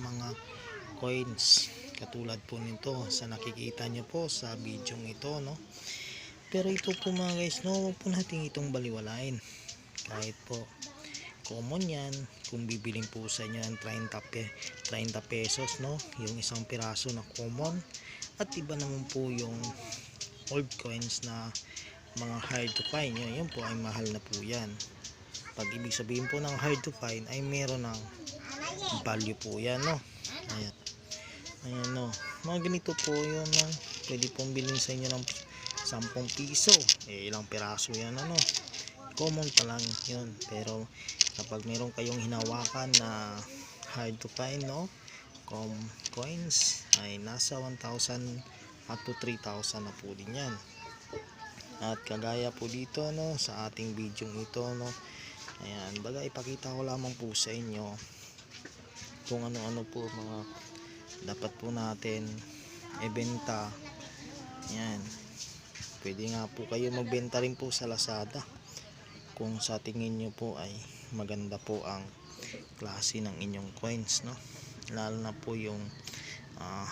mga coins katulad po nito sa nakikita nyo po sa video ito, no? Pero ito po mga guys, no, huwag po natin itong baliwalain. Kahit po common yan, kung bibiling po sa inyo ng 30 pesos, no, yung isang piraso na common, at iba naman po yung old coins na mga hard to find, yun po ay mahal na po yan. Pag ibig sabihin po ng hard to find ay meron ng value po yan, no. Ayan, no, mga ganito po yun, no? Pwede pong bilhin sa inyo ng 10 piso, ilang piraso yan, ano, common pa lang yun. Pero kapag meron kayong hinawakan na hard to find, no, coins, ay nasa 1,000 up to 3,000 na po din yan. At kagaya po dito, no, sa ating video ito, no, ayan, baga ipakita ko lamang po sa inyo kung ano-ano po mga dapat po natin ibenta. Ayan, pwede nga po kayo magbenta rin po sa Lazada kung sa tingin nyo po ay maganda po ang klase ng inyong coins, no, lalo na po yung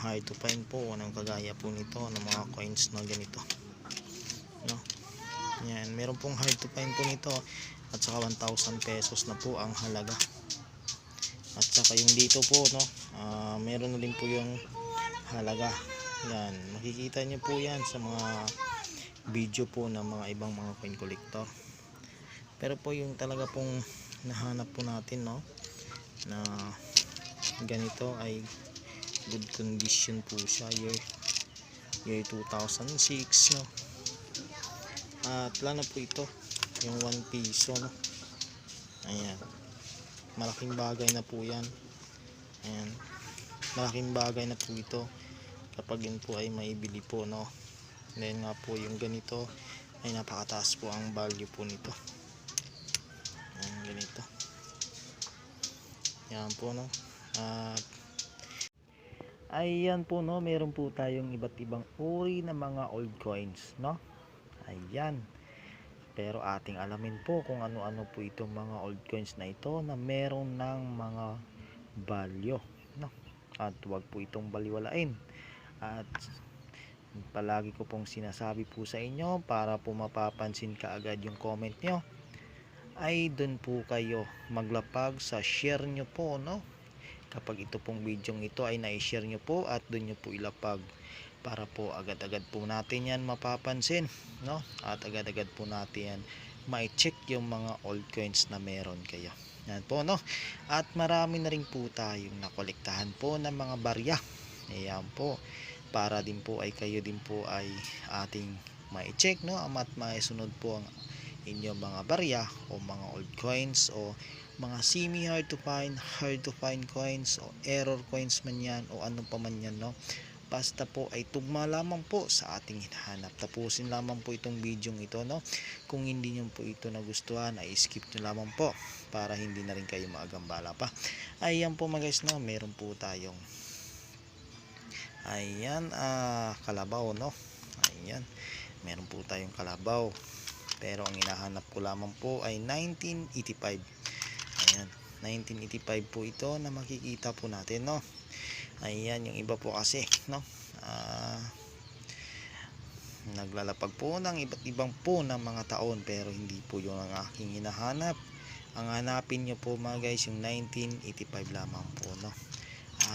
hard to find po, anong kagaya po nito ng mga coins na ganito, no. Yan, meron pong hard to find po nito at saka 1,000 pesos na po ang halaga. At saka yung dito po, no, meron na din po yung halaga. Yan, makikita nyo po yan sa mga video po ng mga ibang mga coin collector. Pero po yung talaga pong nahanap po natin, no, na ganito ay good condition po siya, year 2006, no. At lalo po ito yung 1 piso, no. Ayan, malaking bagay na po yan. Ayan, malaking bagay na po ito kapag yun po ay maibili po, no. Dahil nga po yung ganito ay napakataas po ang value po nito. Ayan, ganito. Yan po, no. At ayan po, no, meron po tayong iba't ibang uri ng mga old coins, no. Ayan, pero ating alamin po kung ano-ano po itong mga old coins na ito na meron ng mga value, no. At huwag po itong baliwalain. At palagi ko pong sinasabi po sa inyo, para po mapapansin kaagad yung comment nyo, ay dun po kayo maglapag sa share nyo po, no. Kapag ito pong video ito ay na-share nyo po at dun nyo po ilapag, para po agad-agad po natin yan mapapansin, no, at agad-agad po natin yan ma-check yung mga old coins na meron kayo. Yan po, no. At marami na rin po tayong nakolektahan po ng mga barya. Ayan po, para din po ay kayo din po ay ating ma-check, no, at maisunod po ang inyong mga barya o mga old coins o mga semi hard to find coins o error coins man yan o ano pa man yan, no. Basta po ay tugma lamang po sa ating hinahanap. Tapusin lamang po itong video ito, no. Kung hindi nyo po ito nagustuhan ay skip nyo lamang po para hindi na rin kayo maagambala pa. Ayan po mga guys, no, meron po tayong ayan, kalabaw, no. Ayan, meron po tayong kalabaw, pero ang hinahanap ko lamang po ay 1985. Ayan, 1985 po ito na makikita po natin, no. Ayan, yung iba po kasi, no, naglalapag po ng iba't ibang po ng mga taon, pero hindi po yung ang aking hinahanap. Ang hanapin nyo po mga guys yung 1985 lamang po, no.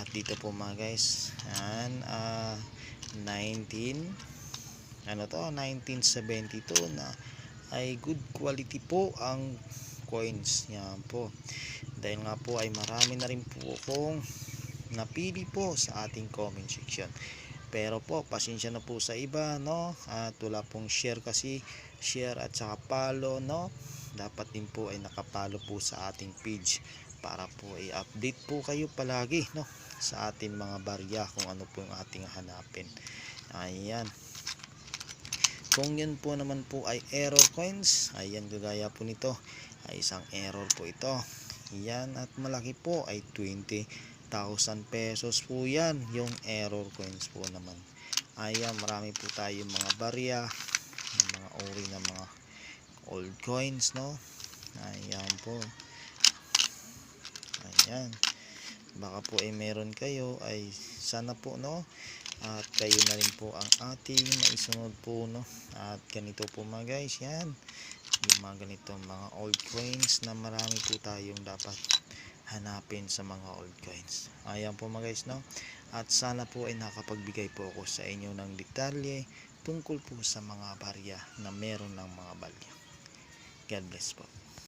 At dito po mga guys, ayan, 1972 na ay good quality po ang coins. Yan po, dahil nga po ay marami na rin po akong napili po sa ating comment section. Pero po pasensya na po sa iba, no, at wala pong share kasi, share at saka follow, no. Dapat din po ay nakapalo po sa ating page para po i-update po kayo palagi, no, sa ating mga barya kung ano po yung ating hanapin. Ayan, kung yun po naman po ay error coins, ayan, gagaya po nito ay isang error po ito. Yan, at malaki po ay 20,000 pesos po yan, yung error coins po naman. Ayan, marami po tayong mga barya, mga uri ng mga old coins, no. Ayan po, ayan, baka po ay meron kayo, ay sana po, no, at kayo na rin po ang ating maisunod po, no. At ganito po mga guys, yan yung mga ganitong mga old coins na marami po tayong dapat hanapin sa mga old coins. Ayan po mga guys, no. At sana po ay nakapagbigay po ako sa inyo ng detalye tungkol po sa mga barya na meron ng mga balya. God bless po.